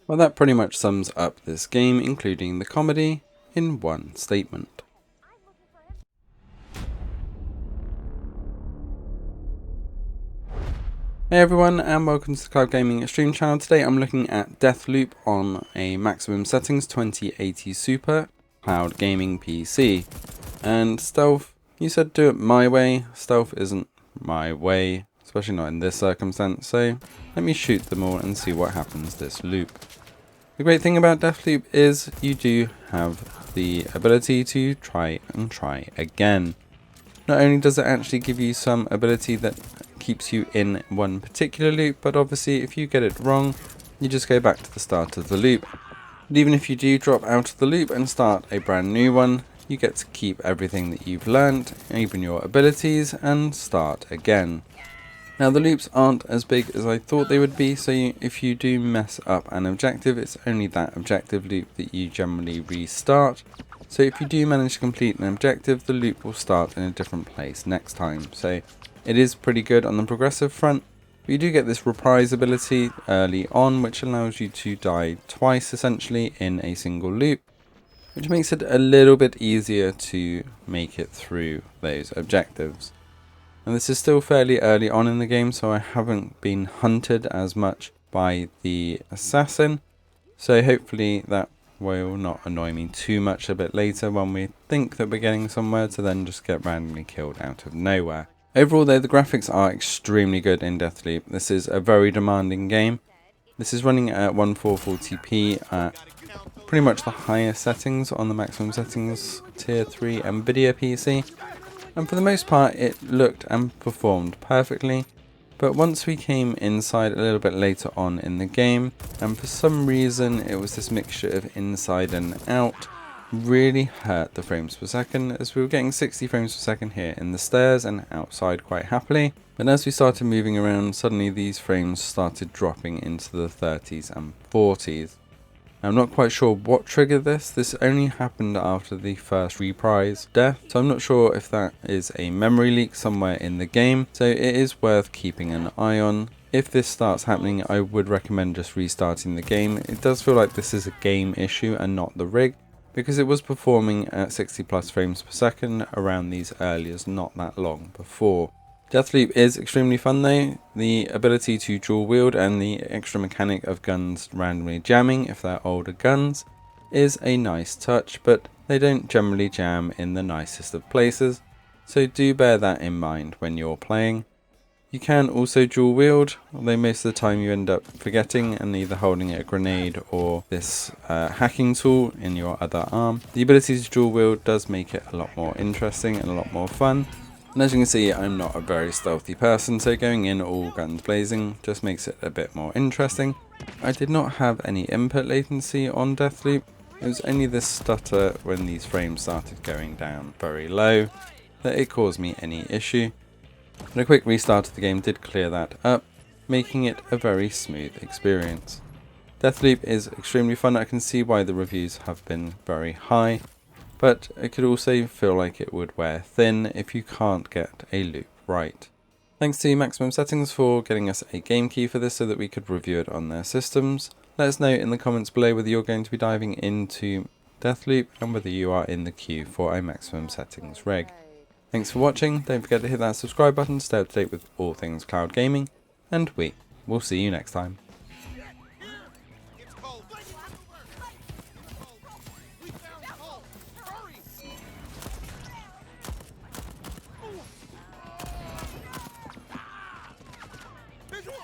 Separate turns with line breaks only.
Well, that pretty much sums up this game, including the comedy, in one statement. Hey everyone, and welcome to the Cloud Gaming Extreme channel. Today I'm looking at Deathloop on a maximum settings 2080 Super Cloud Gaming PC. And stealth, you said do it my way. Stealth isn't my way, especially not in this circumstance, so let me shoot them all and see what happens this loop. The great thing about Deathloop is you do have the ability to try and try again. Not only does it actually give you some ability that keeps you in one particular loop, but obviously if you get it wrong, you just go back to the start of the loop. But even if you do drop out of the loop and start a brand new one, you get to keep everything that you've learnt, even your abilities, and start again. Now the loops aren't as big as I thought they would be, so if you do mess up an objective, it's only that objective loop that you generally restart. So if you do manage to complete an objective, the loop will start in a different place next time. So it is pretty good on the progressive front. But you do get this reprise ability early on, which allows you to die twice essentially in a single loop, which makes it a little bit easier to make it through those objectives. And this is still fairly early on in the game, so I haven't been hunted as much by the assassin. So hopefully that will not annoy me too much a bit later when we think that we're getting somewhere to then just get randomly killed out of nowhere. Overall though, the graphics are extremely good in Deathloop. This is a very demanding game. This is running at 1440p at pretty much the highest settings on the maximum settings tier 3 Nvidia PC. And for the most part it looked and performed perfectly, but once we came inside a little bit later on in the game, and for some reason it was this mixture of inside and out, really hurt the frames per second, as we were getting 60 frames per second here in the stairs and outside quite happily, but as we started moving around, suddenly these frames started dropping into the 30s and 40s. I'm not quite sure what triggered this. This only happened after the first reprise death, so I'm not sure if that is a memory leak somewhere in the game, so it is worth keeping an eye on. If this starts happening, I would recommend just restarting the game. It does feel like this is a game issue and not the rig, because it was performing at 60 plus frames per second around these earliers not that long before. Deathloop is extremely fun though. The ability to dual wield and the extra mechanic of guns randomly jamming if they're older guns is a nice touch, but they don't generally jam in the nicest of places, so do bear that in mind when you're playing. You can also dual wield, although most of the time you end up forgetting and either holding a grenade or this hacking tool in your other arm. The ability to dual wield does make it a lot more interesting and a lot more fun. And as you can see, I'm not a very stealthy person, so going in all guns blazing just makes it a bit more interesting. I did not have any input latency on Deathloop. It was only this stutter when these frames started going down very low that it caused me any issue. And a quick restart of the game did clear that up, making it a very smooth experience. Deathloop is extremely fun. I can see why the reviews have been very high, but it could also feel like it would wear thin if you can't get a loop right. Thanks to Maximum Settings for getting us a game key for this so that we could review it on their systems. Let us know in the comments below whether you're going to be diving into Deathloop and whether you are in the queue for a Maximum Settings rig. Thanks for watching. Don't forget to hit that subscribe button to stay up to date with all things cloud gaming, and we will see you next time.
Visual